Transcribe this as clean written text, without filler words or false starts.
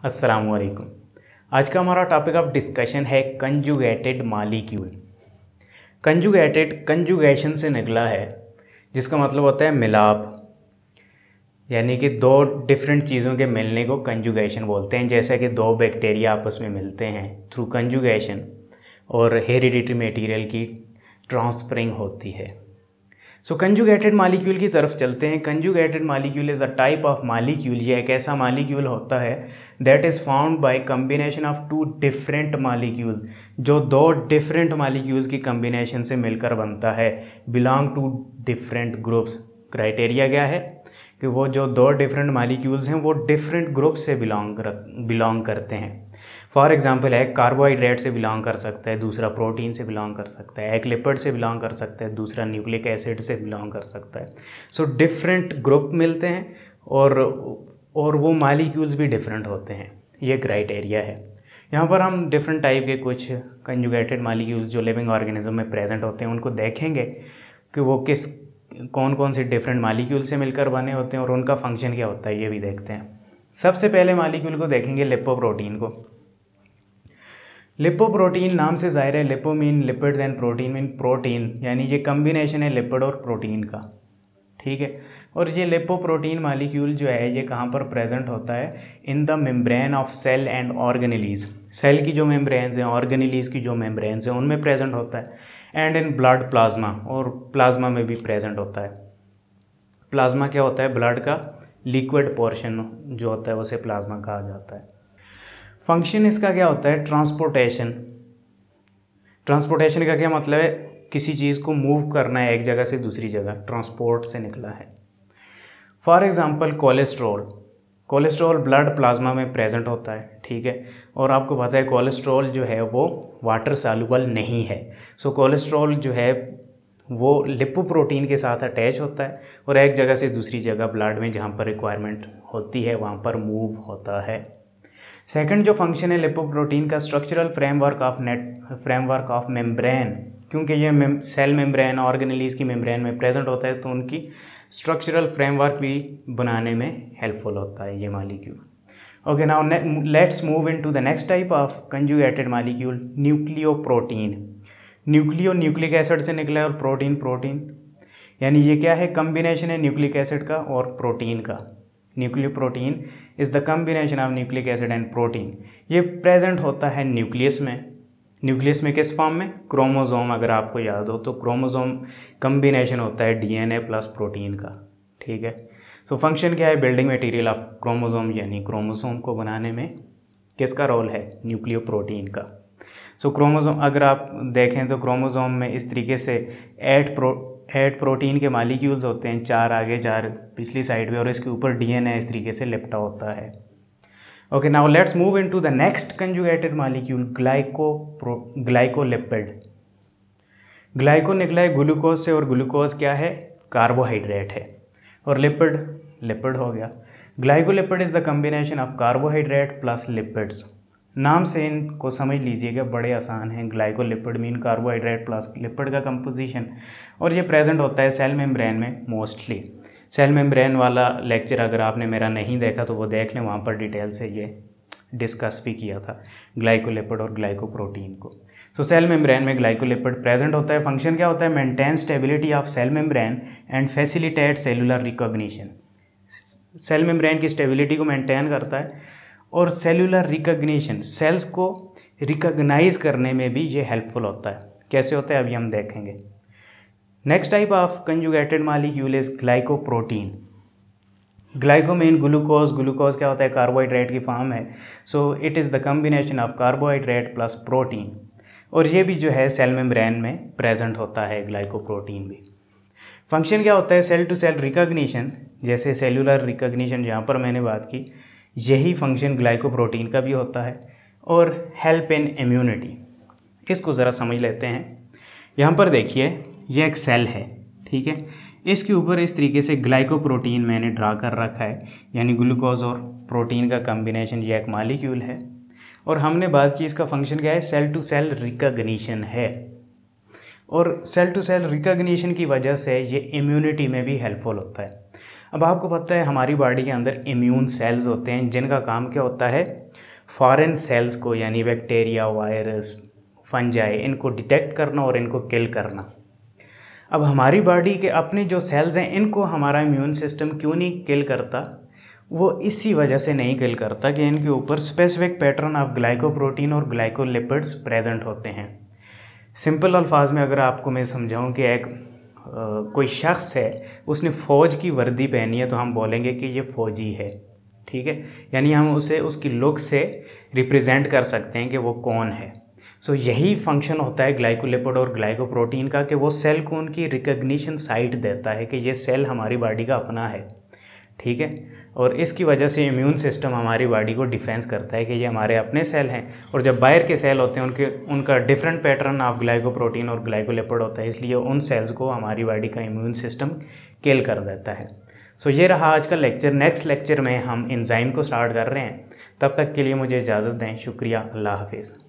अस्सलाम वालेकुम। आज का हमारा टॉपिक ऑफ डिस्कशन है कंजुगेटेड मॉलिक्यूल। कंजुगेटेड कंजुगेशन से निकला है, जिसका मतलब होता है मिलाप, यानी कि दो डिफरेंट चीज़ों के मिलने को कंजुगेशन बोलते हैं। जैसा कि दो बैक्टीरिया आपस में मिलते हैं थ्रू कंजुगेशन और हेरिडिटरी मटेरियल की ट्रांसफरिंग होती है। सो कंजुगेटेड मॉलिक्यूल की तरफ चलते हैं। Conjugated molecule is a type of molecule, ये एक ऐसा मॉलिक्यूल होता है that is found by combination of two different molecules, जो दो डिफरेंट मॉलिक्यूल्स की कम्बिनेशन से मिलकर बनता है, belong to different groups. Criteria क्या है कि वो जो दो डिफरेंट मॉलिक्यूल्स हैं वो डिफरेंट ग्रुप से बिलोंग करते हैं। फॉर एग्जांपल है, कार्बोहाइड्रेट से बिलोंग कर सकता है, दूसरा प्रोटीन से बिलोंग कर सकता है, एक लिपिड से बिलोंग कर सकता है, दूसरा न्यूक्लिक एसिड से बिलोंग कर सकता है। सो डिफरेंट ग्रुप मिलते हैं और वो मॉलिक्यूल्स भी डिफरेंट होते हैं। ये क्राइटेरिया है। यहाँ पर हम डिफरेंट टाइप के कुछ कंजुगेटेड मॉलिक्यूल्स जो लिविंग ऑर्गेनिज्म में प्रेजेंट होते हैं उनको देखेंगे कि वो कौन कौन से डिफरेंट मॉलिक्यूल से मिलकर बने होते हैं और उनका फंक्शन क्या होता है, ये भी देखते हैं। सबसे पहले मॉलिक्यूल को देखेंगे लिपोप्रोटीन को। लिपोप्रोटीन नाम से ज़ाहिर है, lipo mean lipids and protein mean protein, यानी ये कम्बिनेशन है लिपिड और प्रोटीन का, ठीक है। और ये लिपोप्रोटीन मॉलिक्यूल जो है ये कहाँ पर प्रेजेंट होता है? In the membrane of cell and organelles. Cell की जो मेम्ब्रेन्स हैं, ऑर्गेनेलीज की जो मेम्ब्रेन्स हैं, उनमें प्रेजेंट होता है। एंड इन ब्लड प्लाज्मा, और प्लाज्मा में भी प्रेजेंट होता है। प्लाज्मा क्या होता है? ब्लड का लिक्विड पोर्शन जो होता है उसे प्लाज्मा कहा जाता है। फंक्शन इसका क्या होता है? ट्रांसपोर्टेशन। ट्रांसपोर्टेशन का क्या मतलब है? किसी चीज़ को मूव करना है एक जगह से दूसरी जगह, ट्रांसपोर्ट से निकला है। For example cholesterol. Cholesterol blood plasma में प्रेजेंट होता है, ठीक है। और आपको पता है कोलेस्ट्रॉल जो है वो वाटर सॉल्युबल नहीं है। सो कोलेस्ट्रॉल जो है वो लिपोप्रोटीन के साथ अटैच होता है और एक जगह से दूसरी जगह ब्लड में जहाँ पर रिक्वायरमेंट होती है वहाँ पर मूव होता है। सेकंड जो फंक्शन है लिपोप्रोटीन का, स्ट्रक्चरल फ्रेमवर्क ऑफ मेम्ब्रेन। क्योंकि ये सेल मेम्ब्रेन ऑर्गेनेलीज की मेम्ब्रेन में प्रेजेंट होता है तो उनकी स्ट्रक्चरल फ्रेमवर्क भी बनाने में हेल्पफुल होता है ये molecule. Okay, now let's move into the next type of conjugated molecule, nucleoprotein. Nucleic acid से निकला है और प्रोटीन, यानी ये क्या है? कम्बिनेशन है न्यूक्लिक एसिड का और प्रोटीन का। Nucleoprotein is the combination of nucleic acid and protein. ये प्रेजेंट होता है न्यूक्लियस में किस फॉर्म में? क्रोमोसोम। अगर आपको याद हो तो क्रोमोसोम कम्बिनेशन होता है डीएनए प्लस प्रोटीन का, ठीक है। सो फंक्शन क्या है? बिल्डिंग मटेरियल ऑफ क्रोमोसोम, यानी क्रोमोसोम को बनाने में किसका रोल है? न्यूक्लियोप्रोटीन का। सो क्रोमोसोम अगर आप देखें तो क्रोमोसोम में इस तरीके से 8 प्रोटीन के मॉलिक्यूल्स होते हैं, 4 आगे 4 पिछली साइड पे, और इसके ऊपर डीएनए इस तरीके से लिपटा होता है। Okay, now let's move into the next conjugated molecule, glycolipid. Glyco निकला है ग्लूकोज से, और ग्लूकोज क्या है? कार्बोहाइड्रेट है। और लिपिड हो गया। Glycolipid is the combination of carbohydrate plus lipids. नाम से इनको समझ लीजिएगा, बड़े आसान हैं। Glycolipid mean carbohydrate plus lipid का कंपोजिशन, और ये प्रेजेंट होता है सेल मेम्ब्रेन में मोस्टली। सेल मेम्ब्रेन वाला लेक्चर अगर आपने मेरा नहीं देखा तो वो देख लें, वहाँ पर डिटेल से ये डिस्कस भी किया था ग्लाइकोलिपिड और ग्लाइकोप्रोटीन को। सो सेल मेम्ब्रेन में ग्लाइकोलिपिड प्रेजेंट होता है। फंक्शन क्या होता है? Maintain stability of cell membrane and facilitate cellular recognition. Cell membrane की स्टेबिलिटी को मेंटेन करता है और सेलुलर रिकॉग्निशन, सेल्स को रिकॉग्नाइज करने में भी ये हेल्पफुल होता है। कैसे होता है अभी हम देखेंगे। Next type of conjugated molecule is glycoprotein. Glyco mean glucose क्या होता है? कार्बोहाइड्रेट की फॉर्म है। So it is the combination of carbohydrate plus protein, और ये भी जो है सेल मेम्ब्रेन में प्रेजेंट होता है ग्लाइकोप्रोटीन भी। फंक्शन क्या होता है? सेल टू सेल रिकॉग्निशन, जैसे सेलुलर रिकॉग्निशन जहाँ पर मैंने बात की, यही फंक्शन ग्लाइकोप्रोटीन का भी होता है। और हेल्प इन इम्यूनिटी, इसको ज़रा समझ लेते हैं। यहाँ पर देखिए, ये एक सेल है, ठीक है। इसके ऊपर इस तरीके से ग्लाइकोप्रोटीन मैंने ड्रा कर रखा है, यानी ग्लूकोज और प्रोटीन का कम्बिनेशन, ये एक मॉलिक्यूल है। और हमने बात की इसका फंक्शन क्या है? सेल टू सेल रिकॉग्निशन है। और सेल टू सेल रिकॉग्निशन की वजह से ये इम्यूनिटी में भी हेल्पफुल होता है। अब आपको पता है हमारी बॉडी के अंदर इम्यून सेल्स होते हैं जिनका काम क्या होता है, फॉरेन सेल्स को यानी बैक्टीरिया, वायरस, फंजाई, इनको डिटेक्ट करना और इनको किल करना। अब हमारी बॉडी के अपने जो सेल्स हैं इनको हमारा इम्यून सिस्टम क्यों नहीं किल करता, वो इसी वजह से नहीं किल करता कि इनके ऊपर स्पेसिफिक पैटर्न ऑफ ग्लाइकोप्रोटीन और ग्लाइकोलिपिड्स प्रेजेंट होते हैं। सिंपल अल्फाज में अगर आपको मैं समझाऊं कि एक कोई शख्स है, उसने फ़ौज की वर्दी पहनी है तो हम बोलेंगे कि ये फ़ौजी है, ठीक है, यानी हम उसे उसकी लुक से रिप्रेजेंट कर सकते हैं कि वो कौन है। सो यही फंक्शन होता है ग्लाइकोलिपिड और ग्लाइकोप्रोटीन का कि वो सेल को उनकी रिकग्निशन साइट देता है कि ये सेल हमारी बॉडी का अपना है, ठीक है। और इसकी वजह से इम्यून सिस्टम हमारी बॉडी को डिफेंस करता है कि ये हमारे अपने सेल हैं, और जब बाहर के सेल होते हैं उनका डिफरेंट पैटर्न ऑफ ग्लाइकोप्रोटीन और ग्लाइकोलिपिड होता है, इसलिए उन सेल्स को हमारी बॉडी का इम्यून सिस्टम किल कर देता है। सो ये रहा आज का लेक्चर। नेक्स्ट लेक्चर में हम एंजाइम को स्टार्ट कर रहे हैं। तब तक के लिए मुझे इजाज़त दें। शुक्रिया। अल्लाह हाफिज़।